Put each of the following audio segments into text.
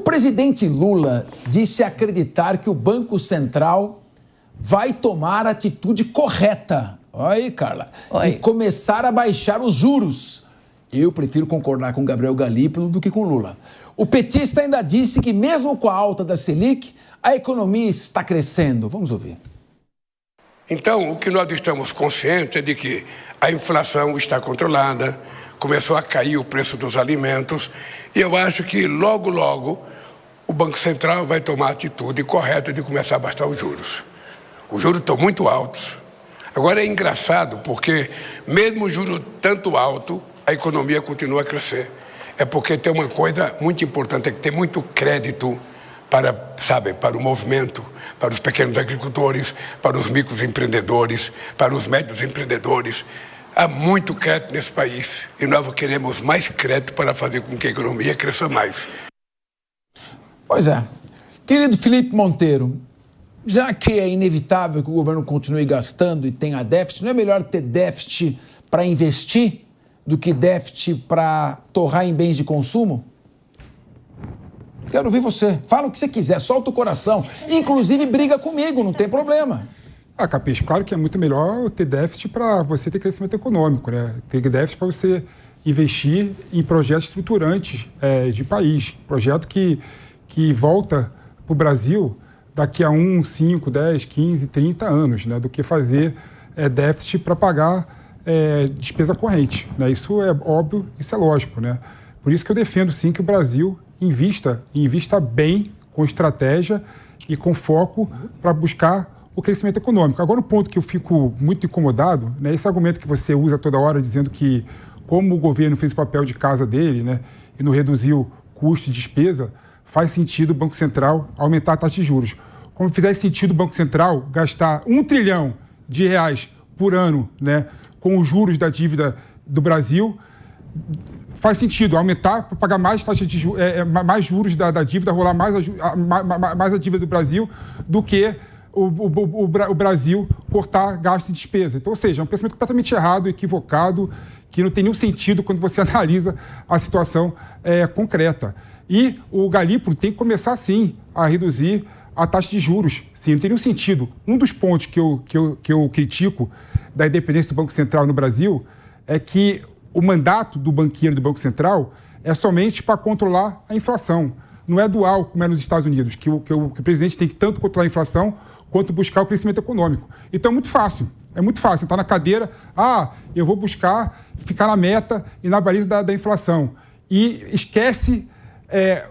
presidente Lula disse acreditar que o Banco Central vai tomar a atitude correta. Olha aí, Carla. Oi. E começar a baixar os juros. Eu prefiro concordar com Gabriel Galípolo do que com Lula. O petista ainda disse que mesmo com a alta da Selic, a economia está crescendo. Vamos ouvir. Então, o que nós estamos conscientes é de que a inflação está controlada, começou a cair o preço dos alimentos, e eu acho que logo, logo, o Banco Central vai tomar a atitude correta de começar a baixar os juros. Os juros estão muito altos. Agora é engraçado, porque mesmo o juro tanto alto, a economia continua a crescer. É porque tem uma coisa muito importante, é que tem muito crédito para o movimento, para os pequenos agricultores, para os microempreendedores, para os médios empreendedores. Há muito crédito nesse país e nós queremos mais crédito para fazer com que a economia cresça mais. Pois é. Querido Felipe Monteiro, já que é inevitável que o governo continue gastando e tenha déficit, não é melhor ter déficit para investir do que déficit para torrar em bens de consumo? Quero ouvir você. Fala o que você quiser, solta o coração. Inclusive, briga comigo, não tem problema. Capiche, claro que é muito melhor ter déficit para você ter crescimento econômico, né? Ter déficit para você investir em projetos estruturantes de país. Projeto que volta para o Brasil daqui a 1, 5, 10, 15, 30 anos, né? Do que fazer déficit para pagar despesa corrente, né? Isso é óbvio, isso é lógico, né? Por isso que eu defendo, sim, que o Brasil invista bem, com estratégia e com foco para buscar o crescimento econômico. Agora, o ponto que eu fico muito incomodado, né, esse argumento que você usa toda hora, dizendo que, como o governo fez o papel de casa dele, né, e não reduziu custo e despesa, faz sentido o Banco Central aumentar a taxa de juros. Como fizesse sentido o Banco Central gastar R$1 trilhão por ano, né, com os juros da dívida do Brasil, faz sentido aumentar para pagar mais taxa de mais juros da dívida, rolar mais a dívida do Brasil do que o Brasil cortar gasto e despesa. Então, ou seja, é um pensamento completamente errado, equivocado, que não tem nenhum sentido quando você analisa a situação concreta. E o Galípolo tem que começar, sim, a reduzir a taxa de juros. Sim, não tem nenhum sentido. Um dos pontos que eu critico da independência do Banco Central no Brasil é que o mandato do banqueiro do Banco Central é somente para controlar a inflação. Não é dual, como é nos Estados Unidos, que o presidente tem que tanto controlar a inflação quanto buscar o crescimento econômico. Então é muito fácil. É muito fácil. Você está na cadeira, eu vou buscar ficar na meta e na baliza da inflação. E esquece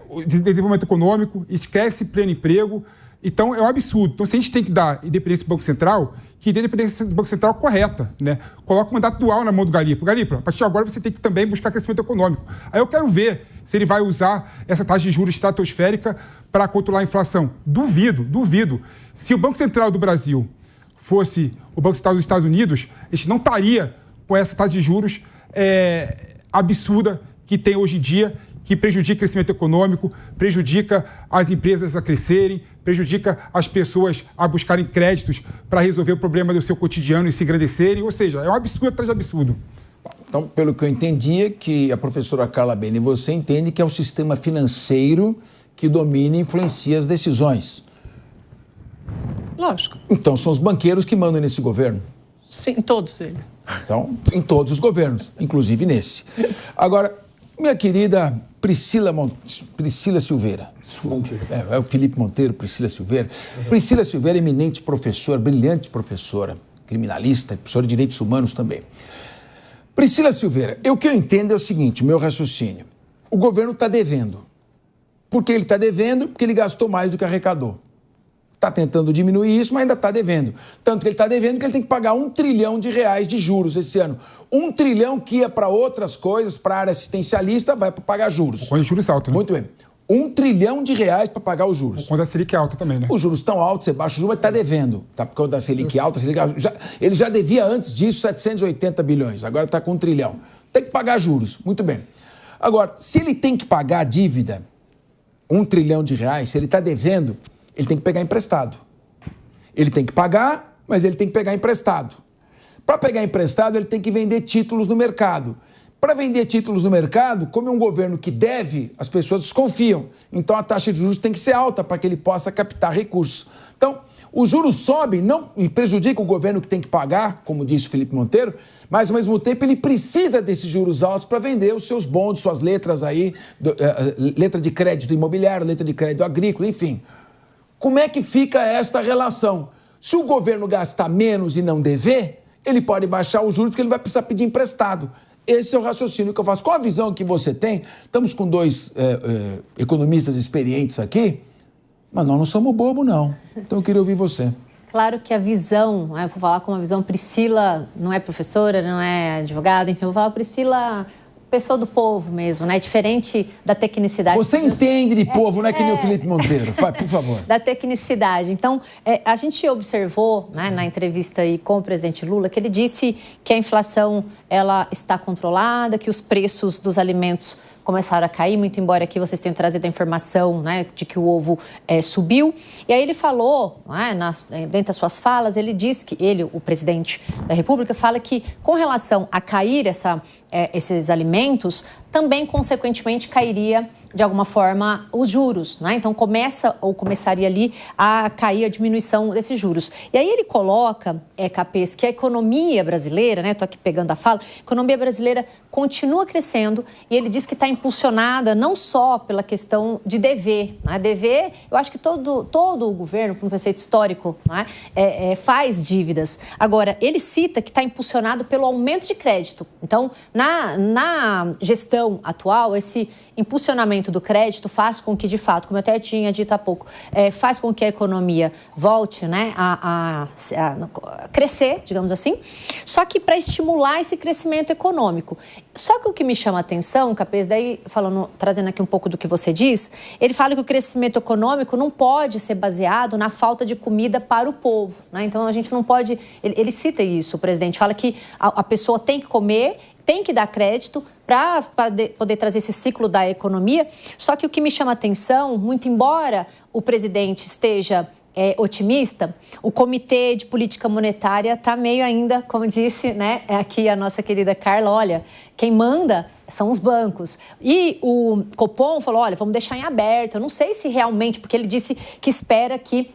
o desenvolvimento econômico, esquece pleno emprego. Então, é um absurdo. Então, se a gente tem que dar independência do Banco Central, que dê independência do Banco Central correta, né? Coloca o mandato dual na mão do Galípolo. Galípolo, a partir de agora você tem que também buscar crescimento econômico. Aí eu quero ver se ele vai usar essa taxa de juros estratosférica para controlar a inflação. Duvido. Se o Banco Central do Brasil fosse o Banco Central dos Estados Unidos, a gente não estaria com essa taxa de juros absurda que tem hoje em dia, que prejudica o crescimento econômico, prejudica as empresas a crescerem, prejudica as pessoas a buscarem créditos para resolver o problema do seu cotidiano e se engrandecerem. Ou seja, é um absurdo atrás de absurdo. Então, pelo que eu entendi, é que a professora Carla Bene, você entende que é o sistema financeiro que domina e influencia as decisões. Lógico. Então, são os banqueiros que mandam nesse governo? Sim, todos eles. Então, em todos os governos, inclusive nesse. Agora, minha querida Priscila Silveira. É o Felipe Monteiro, Priscila Silveira. Priscila Silveira, eminente professora, brilhante professora, criminalista, professora de direitos humanos também. Priscila Silveira, o que eu entendo é o seguinte, meu raciocínio. O governo está devendo. Por que ele está devendo? Porque ele gastou mais do que arrecadou. Está tentando diminuir isso, mas ainda está devendo. Tanto que ele está devendo que ele tem que pagar R$1 trilhão de juros esse ano. 1 trilhão que ia para outras coisas, para a área assistencialista, vai para pagar juros. Com juros altos, né? Muito bem. R$1 trilhão para pagar os juros. Quando a Selic é alta também, né? Os juros estão altos, você baixa o juro, mas está devendo. Tá? Por causa da Selic alta, ele já devia antes disso 780 bilhões, agora está com 1 trilhão. Tem que pagar juros, muito bem. Agora, se ele tem que pagar a dívida, R$1 trilhão, se ele está devendo, ele tem que pegar emprestado. Ele tem que pagar, mas ele tem que pegar emprestado. Para pegar emprestado, ele tem que vender títulos no mercado. Para vender títulos no mercado, como é um governo que deve, as pessoas desconfiam. Então a taxa de juros tem que ser alta para que ele possa captar recursos. Então, os juros sobem não, e prejudica o governo que tem que pagar, como disse o Felipe Monteiro, mas ao mesmo tempo ele precisa desses juros altos para vender os seus bondes, suas letras aí, letra de crédito imobiliário, letra de crédito agrícola, enfim. Como é que fica esta relação? Se o governo gastar menos e não dever, ele pode baixar os juros porque ele vai precisar pedir emprestado. Esse é o raciocínio que eu faço. Com a visão que você tem, estamos com dois economistas experientes aqui, mas nós não somos bobo, não. Então eu queria ouvir você. Claro que a visão, eu vou falar com uma visão, Priscila não é professora, não é advogada, enfim, eu vou falar Priscila, pessoa do povo mesmo, né? Diferente da tecnicidade. Você entende de povo, não é que nem o Felipe Monteiro. Vai, por favor. Da tecnicidade. Então, a gente observou, né, na entrevista aí com o presidente Lula que ele disse que a inflação ela está controlada, que os preços dos alimentos começaram a cair, muito embora aqui vocês tenham trazido a informação, né, de que o ovo subiu. E aí ele falou, né, dentro das suas falas, ele diz que o presidente da República, fala que com relação a cair esses alimentos, também, consequentemente, cairia, de alguma forma, os juros, né? Então, começaria ali a cair a diminuição desses juros. E aí ele coloca, Capês, que a economia brasileira, né? Estou aqui pegando a fala, a economia brasileira continua crescendo e ele diz que está impulsionada não só pela questão de dever, né? Dever, eu acho que todo o governo, por um preceito histórico, né? Faz dívidas. Agora, ele cita que está impulsionado pelo aumento de crédito. Então, na gestão atual, esse impulsionamento do crédito faz com que, de fato, como eu até tinha dito há pouco, faz com que a economia volte, né, a crescer, digamos assim, só que para estimular esse crescimento econômico. Só que o que me chama a atenção, Capês, daí trazendo aqui um pouco do que você diz, ele fala que o crescimento econômico não pode ser baseado na falta de comida para o povo, né? Então a gente não pode, ele cita isso, o presidente fala que a pessoa tem que comer, tem que dar crédito para poder trazer esse ciclo da economia. Só que o que me chama a atenção, muito embora o presidente esteja otimista, o Comitê de Política Monetária está meio ainda, como disse, né, aqui a nossa querida Carla, olha, quem manda são os bancos. E o Copom falou, olha, vamos deixar em aberto. Eu não sei se realmente, porque ele disse que espera que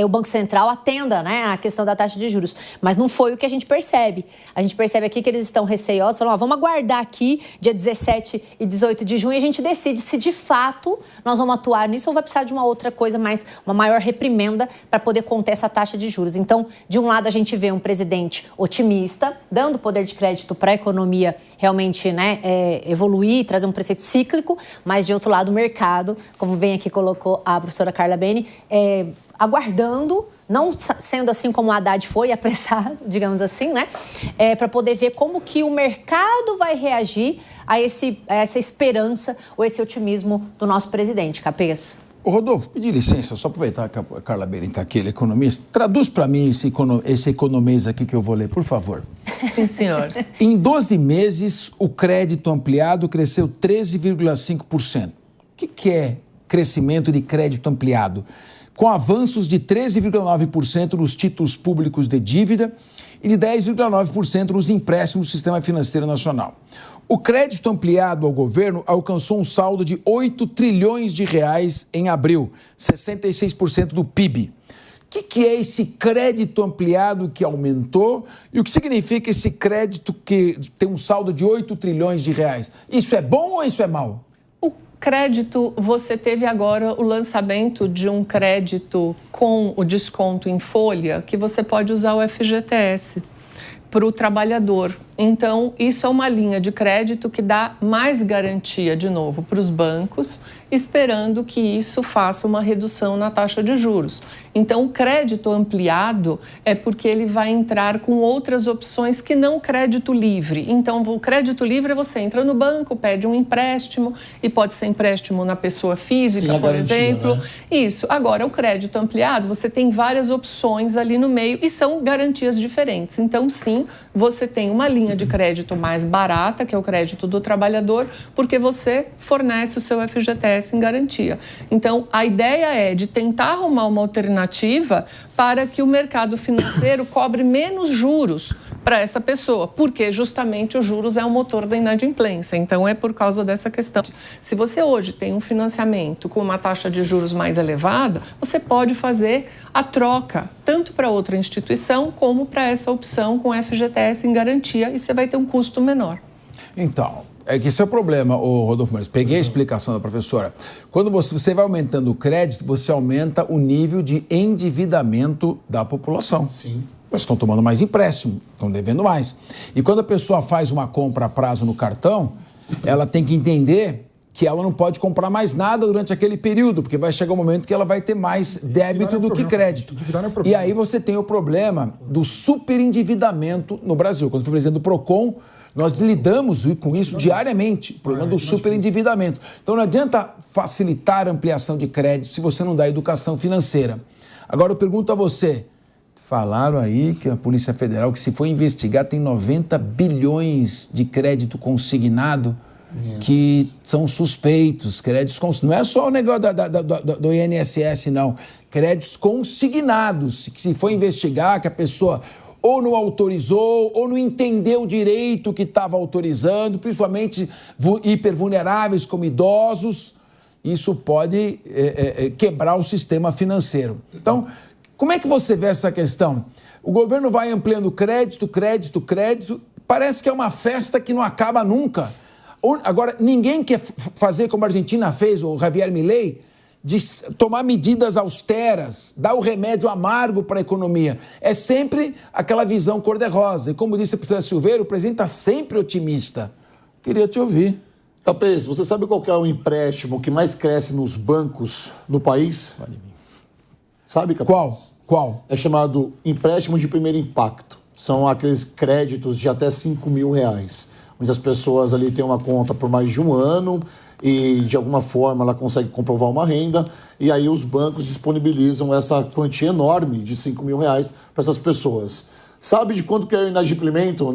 o Banco Central atenda, né, a questão da taxa de juros. Mas não foi o que a gente percebe. A gente percebe aqui que eles estão receiosos, falam, vamos aguardar aqui, dia 17 e 18 de junho, e a gente decide se de fato nós vamos atuar nisso ou vai precisar de uma outra coisa, uma maior reprimenda para poder conter essa taxa de juros. Então, de um lado, a gente vê um presidente otimista, dando poder de crédito para a economia realmente, né, evoluir, trazer um preceito cíclico, mas de outro lado, o mercado, como bem aqui colocou a professora Carla Beni, aguardando, não sendo assim como o Haddad foi, apressado, digamos assim, né? Para poder ver como que o mercado vai reagir a essa esperança ou esse otimismo do nosso presidente, Capês. Ô Rodolfo, pedir licença, só aproveitar que a Carla Beni está aqui, ele é economista. Traduz para mim esse economês aqui que eu vou ler, por favor. Sim, senhor. Em 12 meses, o crédito ampliado cresceu 13,5%. O que é crescimento de crédito ampliado? Com avanços de 13,9% nos títulos públicos de dívida e de 10,9% nos empréstimos do Sistema Financeiro Nacional. O crédito ampliado ao governo alcançou um saldo de 8 trilhões de reais em abril, 66% do PIB. O que é esse crédito ampliado que aumentou e o que significa esse crédito que tem um saldo de 8 trilhões de reais? Isso é bom ou isso é mau? Crédito, você teve agora o lançamento de um crédito com o desconto em folha, que você pode usar o FGTS para o trabalhador. Então, isso é uma linha de crédito que dá mais garantia, de novo, para os bancos, esperando que isso faça uma redução na taxa de juros. Então, o crédito ampliado é porque ele vai entrar com outras opções que não crédito livre. Então, o crédito livre é você entra no banco, pede um empréstimo, e pode ser empréstimo na pessoa física, por exemplo. Né? Isso. Agora, o crédito ampliado, você tem várias opções ali no meio e são garantias diferentes. Então, sim, você tem uma linha de crédito mais barata, que é o crédito do trabalhador, porque você fornece o seu FGTS em garantia. Então, a ideia é de tentar arrumar uma alternativa para que o mercado financeiro cobre menos juros para essa pessoa, porque justamente os juros é o motor da inadimplência. Então, é por causa dessa questão. Se você hoje tem um financiamento com uma taxa de juros mais elevada, você pode fazer a troca, tanto para outra instituição, como para essa opção com FGTS em garantia, e você vai ter um custo menor. Então, é que esse é o problema, Rodolfo Marques. Peguei a explicação da professora. Quando você vai aumentando o crédito, você aumenta o nível de endividamento da população. Sim. Eles estão tomando mais empréstimo, estão devendo mais. E quando a pessoa faz uma compra a prazo no cartão, ela tem que entender que ela não pode comprar mais nada durante aquele período, porque vai chegar um momento que ela vai ter mais débito do que crédito. E aí você tem o problema do superendividamento no Brasil. Quando eu fui presidente do PROCON, nós lidamos com isso diariamente, o problema do superendividamento. Então não adianta facilitar a ampliação de crédito se você não dá educação financeira. Agora eu pergunto a você, falaram aí que a Polícia Federal, que se for investigar, tem 90 bilhões de crédito consignado que são suspeitos, créditos não é só o negócio do INSS, não. Créditos consignados, que se for investigar, que a pessoa ou não autorizou, ou não entendeu direito o que estava autorizando, principalmente hipervulneráveis como idosos, isso pode quebrar o sistema financeiro. Então, como é que você vê essa questão? O governo vai ampliando crédito, parece que é uma festa que não acaba nunca. Agora, ninguém quer fazer como a Argentina fez, o Javier Milei, de tomar medidas austeras, dar o remédio amargo para a economia. É sempre aquela visão cor-de-rosa. E como disse a professora Silveira, o presidente está sempre otimista. Queria te ouvir. Capês, você sabe qual que é o empréstimo que mais cresce nos bancos no país? Sabe, Capês? Qual? É chamado empréstimo de primeiro impacto. São aqueles créditos de até R$5.000, onde as pessoas ali têm uma conta por mais de um ano e, de alguma forma, ela consegue comprovar uma renda, e aí os bancos disponibilizam essa quantia enorme de R$5.000 para essas pessoas. Sabe de quanto que é o inadimplemento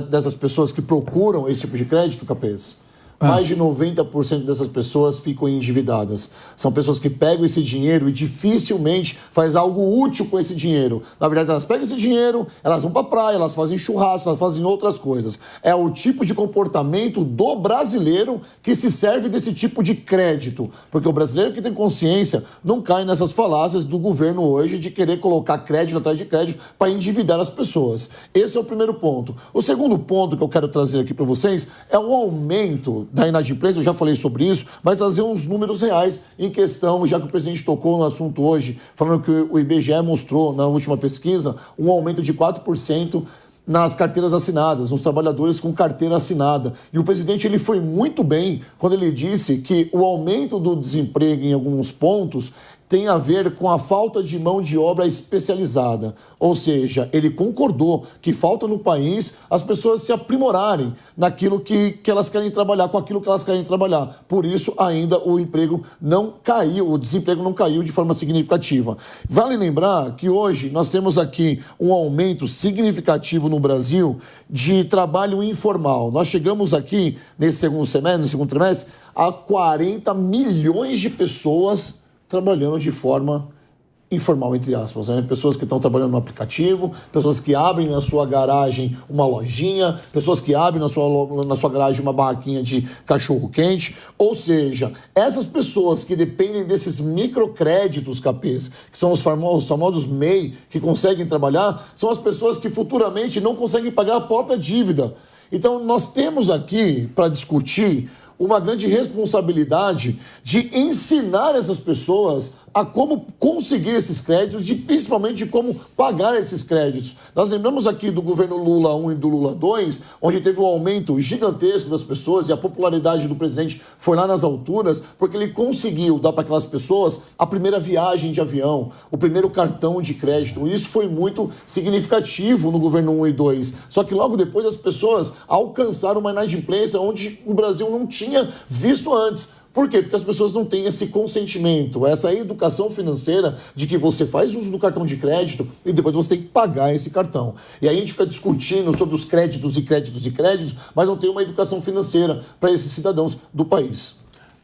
dessas pessoas que procuram esse tipo de crédito, Capês? Mais de 90% dessas pessoas ficam endividadas. São pessoas que pegam esse dinheiro e dificilmente fazem algo útil com esse dinheiro. Na verdade, elas pegam esse dinheiro, elas vão para a praia, elas fazem churrasco, elas fazem outras coisas. É o tipo de comportamento do brasileiro que se serve desse tipo de crédito. Porque o brasileiro que tem consciência não cai nessas falácias do governo hoje de querer colocar crédito atrás de crédito para endividar as pessoas. Esse é o primeiro ponto. O segundo ponto que eu quero trazer aqui para vocês é o aumento da inadimplência. Eu já falei sobre isso, mas trazer uns números reais em questão, já que o presidente tocou no assunto hoje, falando que o IBGE mostrou na última pesquisa um aumento de 4% nas carteiras assinadas, nos trabalhadores com carteira assinada. E o presidente ele foi muito bem quando ele disse que o aumento do desemprego em alguns pontos tem a ver com a falta de mão de obra especializada. Ou seja, ele concordou que falta no país as pessoas se aprimorarem naquilo que elas querem trabalhar, com aquilo que elas querem trabalhar. Por isso, ainda o emprego não caiu, o desemprego não caiu de forma significativa. Vale lembrar que hoje nós temos aqui um aumento significativo no Brasil de trabalho informal. Nós chegamos aqui, nesse segundo trimestre, a 40 milhões de pessoas trabalhando de forma informal, entre aspas, né? Pessoas que estão trabalhando no aplicativo, pessoas que abrem na sua garagem uma lojinha, pessoas que abrem na sua garagem uma barraquinha de cachorro-quente. Ou seja, essas pessoas que dependem desses microcréditos, Capês, que são os famosos MEI, que conseguem trabalhar, são as pessoas que futuramente não conseguem pagar a própria dívida. Então, nós temos aqui, para discutir, uma grande responsabilidade de ensinar essas pessoas a como conseguir esses créditos e principalmente de como pagar esses créditos. Nós lembramos aqui do governo Lula 1 e do Lula 2, onde teve um aumento gigantesco das pessoas e a popularidade do presidente foi lá nas alturas, porque ele conseguiu dar para aquelas pessoas a primeira viagem de avião, o primeiro cartão de crédito. Isso foi muito significativo no governo 1 e 2. Só que logo depois as pessoas alcançaram uma inadimplência onde o Brasil não tinha visto antes. Por quê? Porque as pessoas não têm esse consentimento, essa educação financeira de que você faz uso do cartão de crédito e depois você tem que pagar esse cartão. E aí a gente fica discutindo sobre os créditos, mas não tem uma educação financeira para esses cidadãos do país.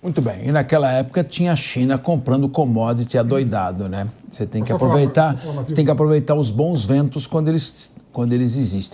Muito bem. E naquela época tinha a China comprando commodity adoidado, né? Você tem que aproveitar os bons ventos quando eles existem.